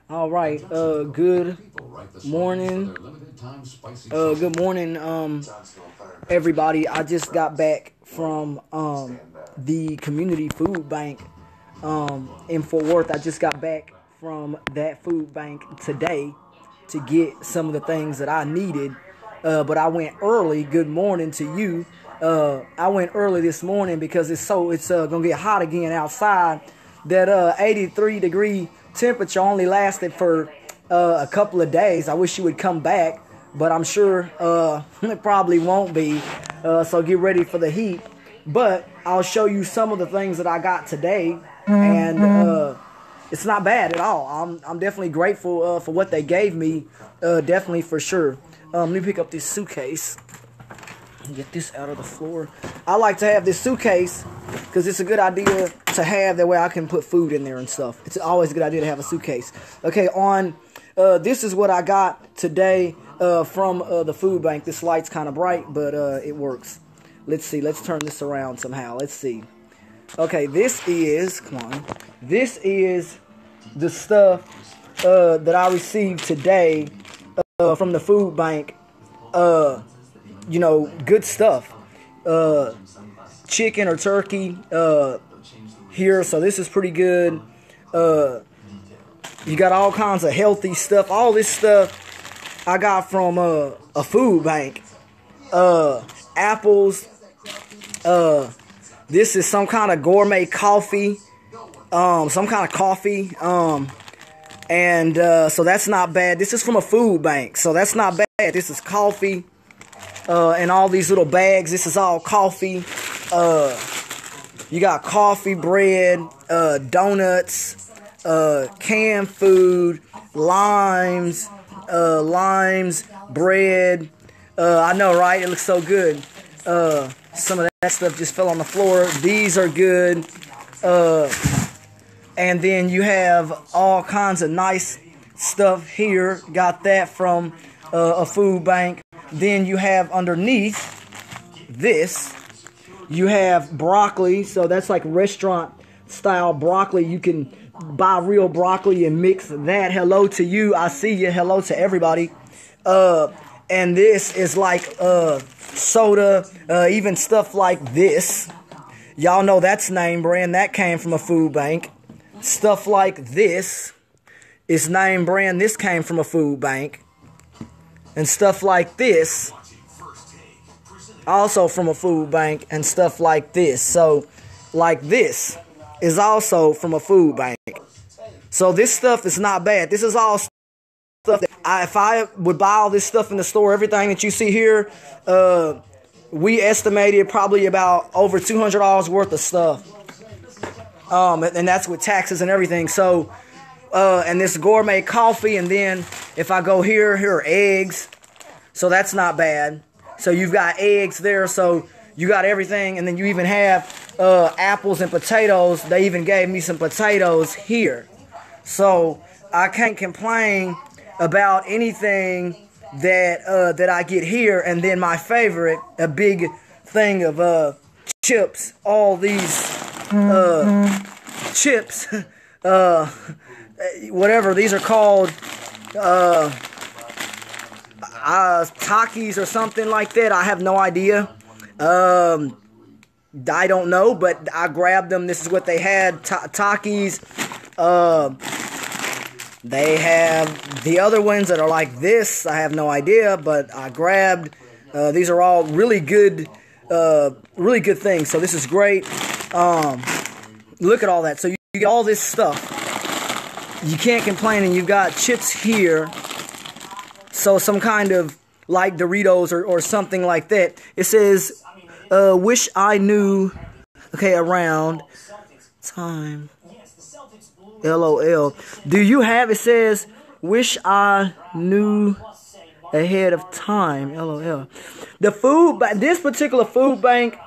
All right. Good morning. Good morning, everybody. I just got back from the community food bank in Fort Worth. I just got back from that food bank today to get some of the things that I needed. But I went early. Good morning to you. I went early this morning because it's gonna get hot again outside. That 83-degree temperature only lasted for a couple of days. I wish you would come back, but I'm sure it probably won't be. So get ready for the heat. But I'll show you some of the things that I got today, and it's not bad at all. I'm definitely grateful for what they gave me. Definitely for sure. Let me pick up this suitcase. Get this out of the floor. I like to have this suitcase because it's a good idea to have. That way I can put food in there and stuff. It's always a good idea to have a suitcase. Okay, this is what I got today from the food bank. This light's kind of bright, but it works. Let's see. Let's turn this around somehow. Let's see. Okay, this is the stuff that I received today from the food bank. Good stuff. Chicken or turkey here, so this is pretty good. You got all kinds of healthy stuff. All this stuff I got from a food bank. Apples. This is some kind of gourmet coffee. Some kind of coffee. And so that's not bad. This is from a food bank, so that's not bad. This is coffee. And all these little bags. This is all coffee. You got coffee, bread, donuts, canned food, limes, bread. I know, right? It looks so good. Some of that stuff just fell on the floor. These are good. And then you have all kinds of nice stuff here. Got that from a food bank. Then you have underneath this, you have broccoli. So that's like restaurant style broccoli. You can buy real broccoli and mix that. Hello to you. I see you. Hello to everybody. And this is like soda, even stuff like this. Y'all know that's name brand. That came from a food bank. Stuff like this is name brand. This came from a food bank. And stuff like this, also from a food bank, and stuff like this. So, like this is also from a food bank. So this stuff is not bad. This is all stuff that if I would buy all this stuff in the store, everything that you see here, we estimated probably about over $200 worth of stuff. And that's with taxes and everything. So, and this gourmet coffee, and then if I go here are eggs. So that's not bad. So you've got eggs there, so you got everything, and then you even have apples and potatoes. They even gave me some potatoes here. So I can't complain about anything that I get here. And then my favorite, a big thing of chips. All these chips, whatever these are called, Takis or something like that. I have no idea. I don't know, but I grabbed them. This is what they had. Takis. They have the other ones that are like this. I have no idea, but I grabbed. These are all really good things. So this is great. Look at all that. So you get all this stuff. You can't complain, and you've got chips here. So some kind of like Doritos or something like that. It says, wish I knew, around time. LOL. Do you have, it says, wish I knew ahead of time. LOL. This particular food bank,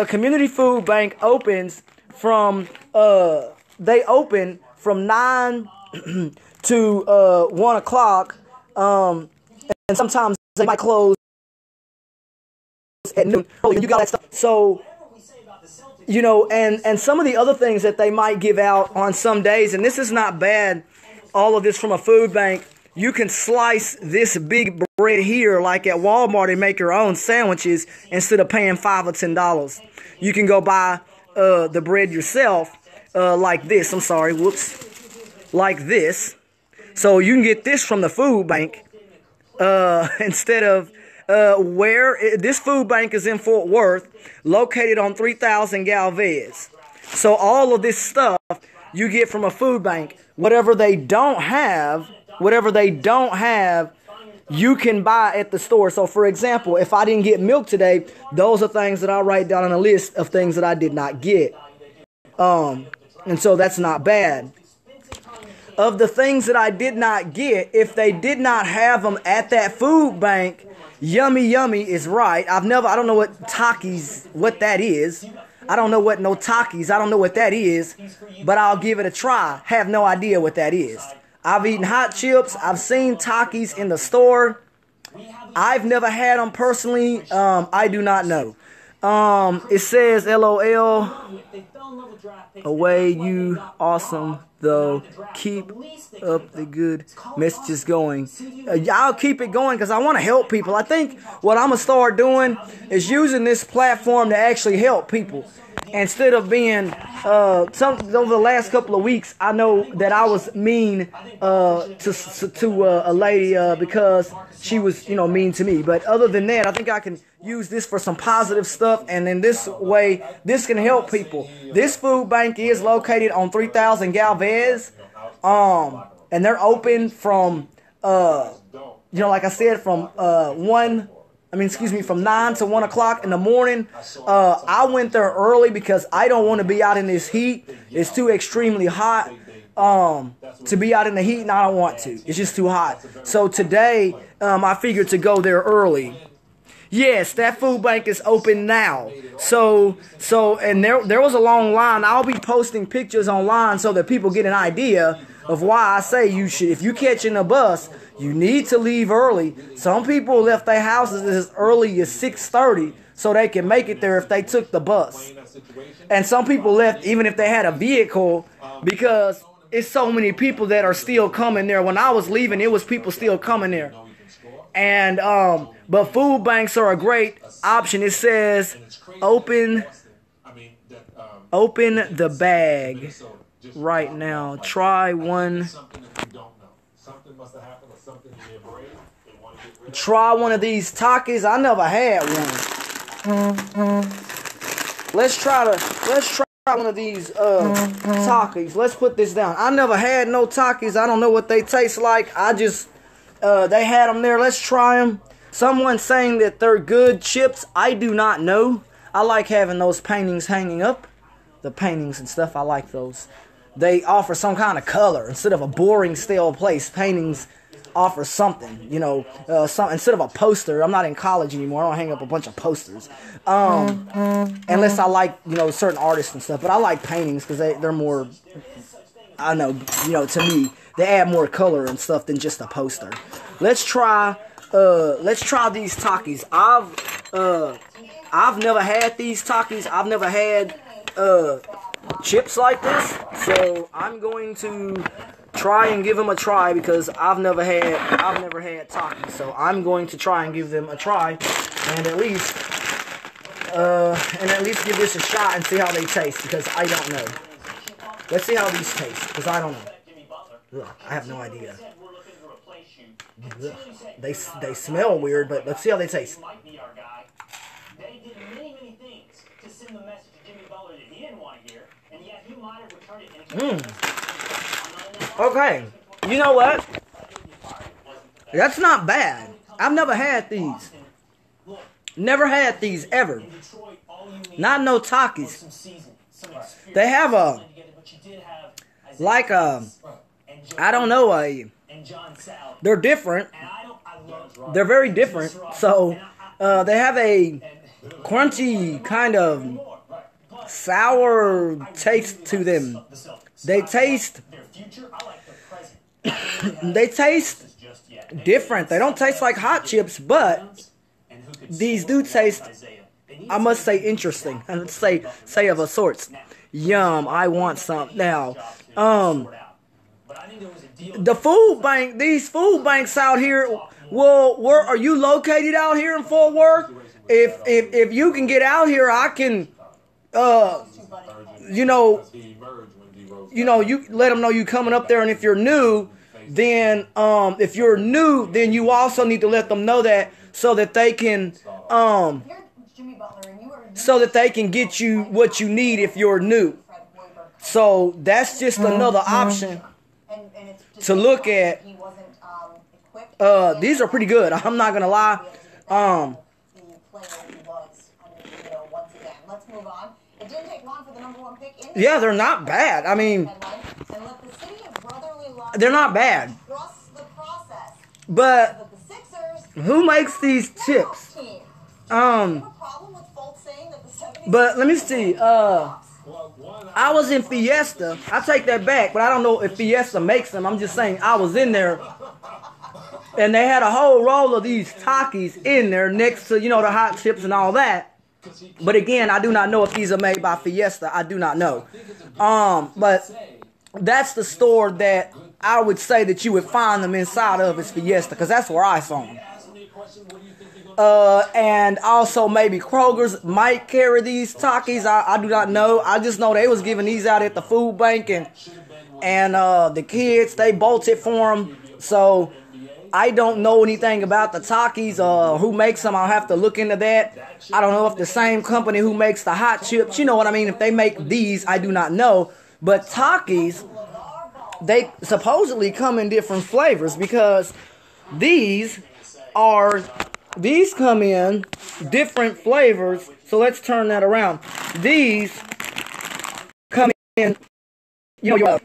community food bank opens from, they open from 9 to 1 o'clock, and sometimes they might close at noon. You got that stuff. So you know, and some of the other things that they might give out on some days, and this is not bad, all of this from a food bank. You can slice this big bread here, like at Walmart, and make your own sandwiches instead of paying $5 or $10. You can go buy the bread yourself, like this. I'm sorry, whoops, like this. So you can get this from the food bank instead of this food bank is in Fort Worth, located on 3000 Galvez. So all of this stuff you get from a food bank. Whatever they don't have, you can buy at the store. So, for example, if I didn't get milk today, those are things that I write down on a list of things that I did not get. And so that's not bad. Of the things that I did not get, if they did not have them at that food bank, Yummy Yummy is right. I don't know what Takis, what that is. I don't know what no Takis, I don't know what that is, but I'll give it a try. Have no idea what that is. I've eaten hot chips. I've seen Takis in the store. I've never had them personally. I do not know. It says, LOL, away you awesome though. Keep up the good messages going. I'll keep it going because I want to help people. I think what I'm going to start doing is using this platform to actually help people. Instead of being, over the last couple of weeks, I know that I was mean to a lady because she was, mean to me. But other than that, I think I can use this for some positive stuff. And in this way, this can help people. This food bank is located on 3000 Galvez. And they're open from, like I said, from from 9 to 1 o'clock in the morning. I went there early because I don't want to be out in this heat. It's too extremely hot to be out in the heat, and I don't want to. It's just too hot. So today, I figured to go there early. Yes, that food bank is open now. So and there was a long line. I'll be posting pictures online so that people get an idea of why I say you should, if you catching a bus, you need to leave early. Some people left their houses as early as 6:30 so they can make it there if they took the bus. And some people left even if they had a vehicle because it's so many people that are still coming there. When I was leaving, it was people still coming there. And but food banks are a great option. It says open the bag right now. Try one. Try one of these Takis. I never had one. Let's try one of these Takis. Let's put this down. I never had no Takis. I don't know what they taste like. I just they had them there. Let's try them. Someone's saying that they're good chips. I do not know. I like having those paintings hanging up. The paintings and stuff, I like those. They offer some kind of color. Instead of a boring, stale place, paintings offer something, instead of a poster. I'm not in college anymore. I don't hang up a bunch of posters. Unless I like, certain artists and stuff. But I like paintings because they're more, I don't know, to me, they add more color and stuff than just a poster. Let's try these Takis. I've never had these Takis. I've never had chips like this. So I'm going to try and give them a try because I've never had Takis. So I'm going to try and give them a try and at least give this a shot and see how they taste because I don't know. Let's see how these taste because I don't know. Ugh, I have no idea. Ugh, they smell weird, but let's see how they taste. Okay, you know what? That's not bad. I've never had these. Never had these ever. Not no Takis. They have I don't know, they're different. They're very different. So, they have a crunchy kind of sour taste to them. They taste different. They don't taste like hot chips, but these do taste I must say interesting, and say of a sorts. Yum, I want some now. The food bank, these food banks out here. Well, where are you located out here in Fort Worth? If you can get out here, I can. You let them know you coming up there, and if you're new, then you also need to let them know that so that they can get you what you need if you're new. So that's just another option to look at. These are pretty good. I'm not gonna lie. Yeah, they're not bad. I mean, they're not bad. But who makes these chips? But let me see. I was in Fiesta. I take that back, but I don't know if Fiesta makes them. I'm just saying I was in there, and they had a whole roll of these Takis in there next to, the hot chips and all that. But again, I do not know if these are made by Fiesta. I do not know. But that's the store that I would say that you would find them inside of is Fiesta, because that's where I saw them. And also maybe Kroger's might carry these Takis. I do not know. I just know they was giving these out at the food bank, and the kids, they bolted for them. So I don't know anything about the Takis, who makes them. I'll have to look into that. I don't know if the same company who makes the hot chips, you know what I mean? If they make these, I do not know. But Takis, they supposedly come in different flavors, because these come in different flavors. So let's turn that around. These come in, your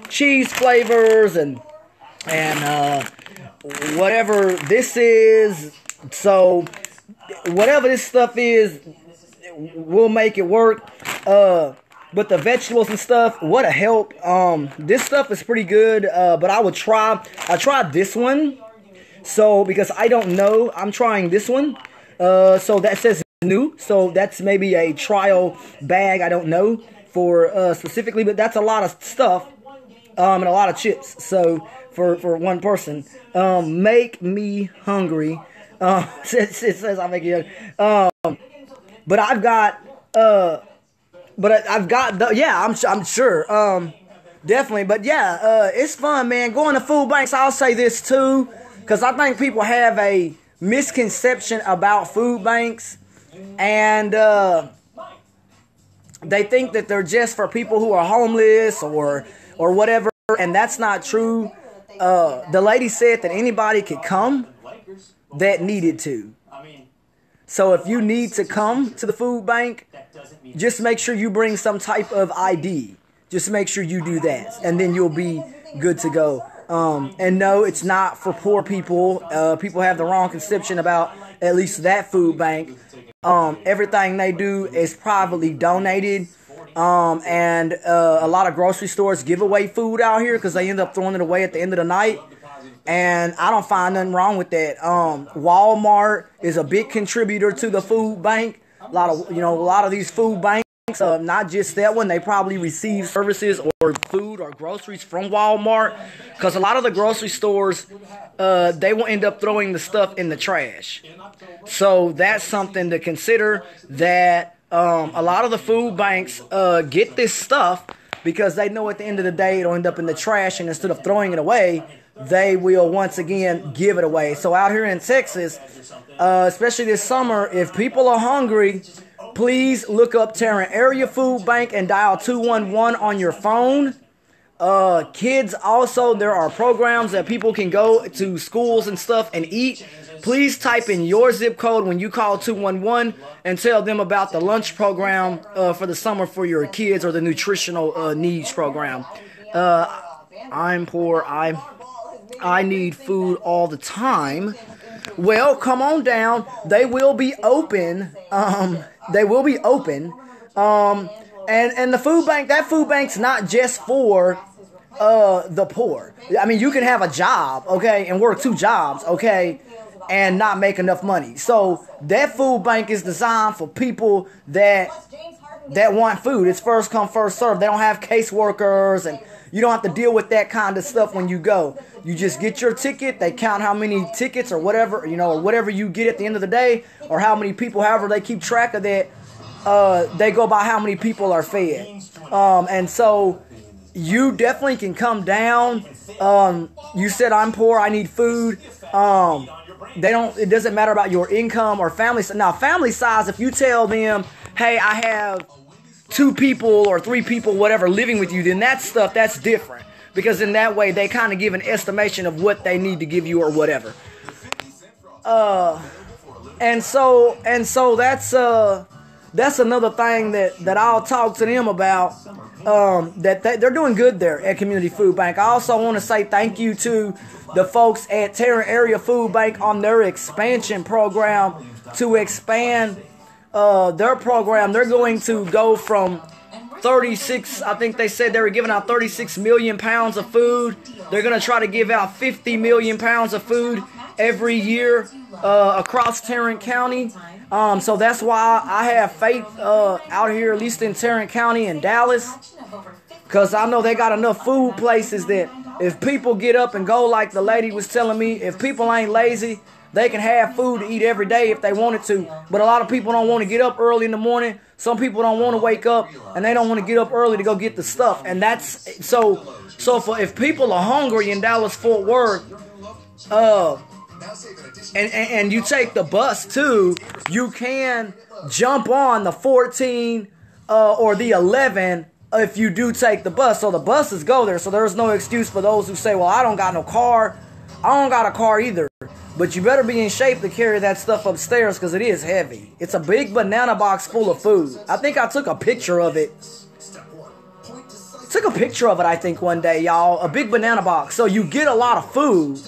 cheese flavors and whatever this is. So whatever this stuff is, we'll make it work. But the vegetables and stuff, what a help. This stuff is pretty good. But I tried this one. So because I don't know, I'm trying this one. So that says new. So that's maybe a trial bag. I don't know for specifically, but that's a lot of stuff. And a lot of chips. So for one person, make me hungry. It says I make you hungry. But I've got I'm sure. Definitely. But yeah, it's fun, man. Going to food banks. I'll say this too, because I think people have a misconception about food banks, and they think that they're just for people who are homeless or whatever, and that's not true. The lady said that anybody could come that needed to. So if you need to come to the food bank, just make sure you bring some type of ID. Just make sure you do that, and then you'll be good to go. And no, it's not for poor people. People have the wrong conception about at least that food bank. Everything they do is privately donated. And a lot of grocery stores give away food out here because they end up throwing it away at the end of the night. And I don't find nothing wrong with that. Walmart is a big contributor to the food bank. A lot of these food banks, not just that one, they probably receive services or food or groceries from Walmart, because a lot of the grocery stores, they will end up throwing the stuff in the trash. So that's something to consider, that a lot of the food banks get this stuff because they know at the end of the day it'll end up in the trash, and instead of throwing it away, they will once again give it away. So out here in Texas, especially this summer, if people are hungry, please look up Tarrant Area Food Bank and dial 211 on your phone. Kids also, there are programs that people can go to schools and stuff and eat. Please type in your zip code when you call 211 and tell them about the lunch program for the summer for your kids, or the nutritional needs program. I'm poor. I need food all the time. Well, come on down. They will be open. They will be open. And the food bank, that food bank's not just for the poor. I mean, you can have a job, okay, and work 2 jobs, okay, and not make enough money. So that food bank is designed for people that want food. It's first come, first serve. They don't have caseworkers, and you don't have to deal with that kind of stuff when you go. You just get your ticket. They count how many tickets or whatever, or whatever you get at the end of the day, or how many people, however they keep track of that. They go by how many people are fed. And so you definitely can come down. You said, I'm poor, I need food. It doesn't matter about your income or family. Now, family size, if you tell them, hey, I have 2 people or 3 people, whatever, living with you, then that's different. Because in that way, they kind of give an estimation of what they need to give you or whatever. And so that's another thing that I'll talk to them about. That they're doing good there at Community Food Bank. I also want to say thank you to the folks at Tarrant Area Food Bank on their expansion program to expand their program. They're going to go from 36, I think they said they were giving out 36 million pounds of food. They're going to try to give out 50 million pounds of food every year across Tarrant County. So that's why I have faith out here, at least in Tarrant County and Dallas, because I know they got enough food places that if people get up and go, like the lady was telling me, if people ain't lazy, they can have food to eat every day if they wanted to. But a lot of people don't want to get up early in the morning. Some people don't want to wake up, and they don't want to get up early to go get the stuff. And that's so if people are hungry in Dallas-Fort Worth, and you take the bus too, you can jump on the 14 or the 11 if you do take the bus. So the buses go there, so there's no excuse for those who say, well, I don't got no car. I don't got a car either. But you better be in shape to carry that stuff upstairs, because it is heavy. It's a big banana box full of food. I think I took a picture of it. I think, one day, y'all. A big banana box. So you get a lot of food.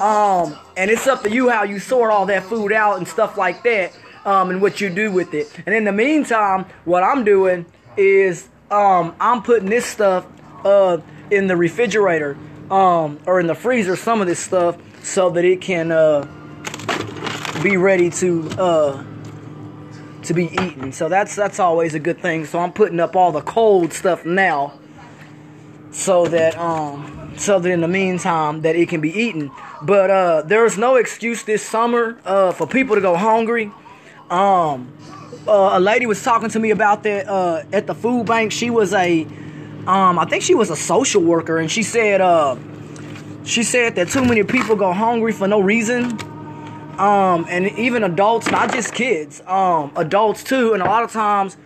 And it's up to you how you sort all that food out and stuff like that, and what you do with it. And in the meantime, what I'm doing is I'm putting this stuff in the refrigerator, or in the freezer, some of this stuff, so that it can be ready to be eaten. So that's always a good thing. So I'm putting up all the cold stuff now, so that in the meantime that it can be eaten. But there's no excuse this summer for people to go hungry. A lady was talking to me about that at the food bank. She was I think she was a social worker, and she said that too many people go hungry for no reason. And even adults, not just kids, adults too. And a lot of times,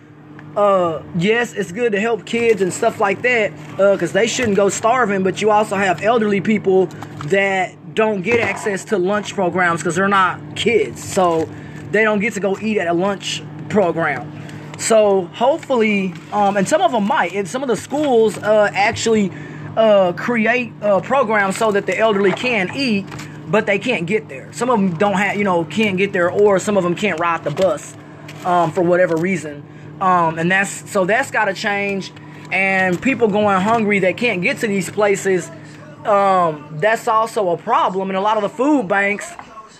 yes, it's good to help kids and stuff like that, because they shouldn't go starving. But you also have elderly people that don't get access to lunch programs because they're not kids, so they don't get to go eat at a lunch program. So hopefully, and some of them might, and some of the schools actually create programs so that the elderly can eat, but they can't get there. Some of them don't have, can't get there, or some of them can't ride the bus for whatever reason. And that's got to change. And people going hungry that can't get to these places, that's also a problem. And a lot of the food banks,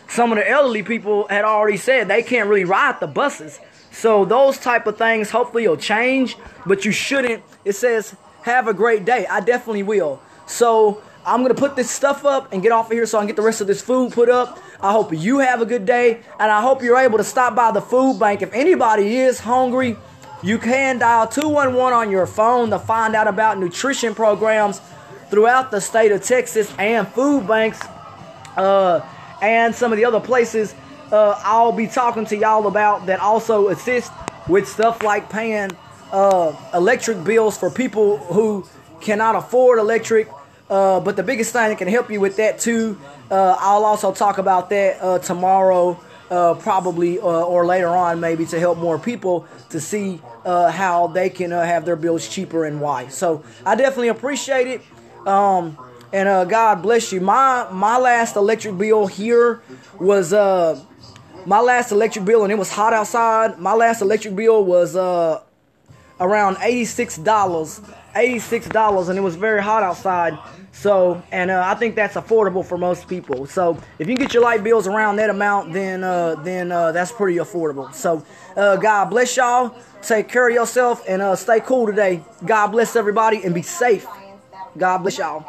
some of the elderly people had already said they can't really ride the buses. So those type of things hopefully will change, but you shouldn't. It says, have a great day. I definitely will. So I'm going to put this stuff up and get off of here so I can get the rest of this food put up. I hope you have a good day, and I hope you're able to stop by the food bank. If anybody is hungry, you can dial 211 on your phone to find out about nutrition programs throughout the state of Texas and food banks and some of the other places I'll be talking to y'all about that also assist with stuff like paying electric bills for people who cannot afford electric. But the biggest thing that can help you with that too, I'll also talk about that tomorrow, probably, or later on maybe, to help more people to see how they can have their bills cheaper and why. So I definitely appreciate it. And God bless you. My last electric bill here was my last electric bill, and it was hot outside. My last electric bill was around $86, and it was very hot outside. So, and I think that's affordable for most people. So, if you can get your light bills around that amount, then that's pretty affordable. So, God bless y'all. Take care of yourself and stay cool today. God bless everybody and be safe. God bless y'all.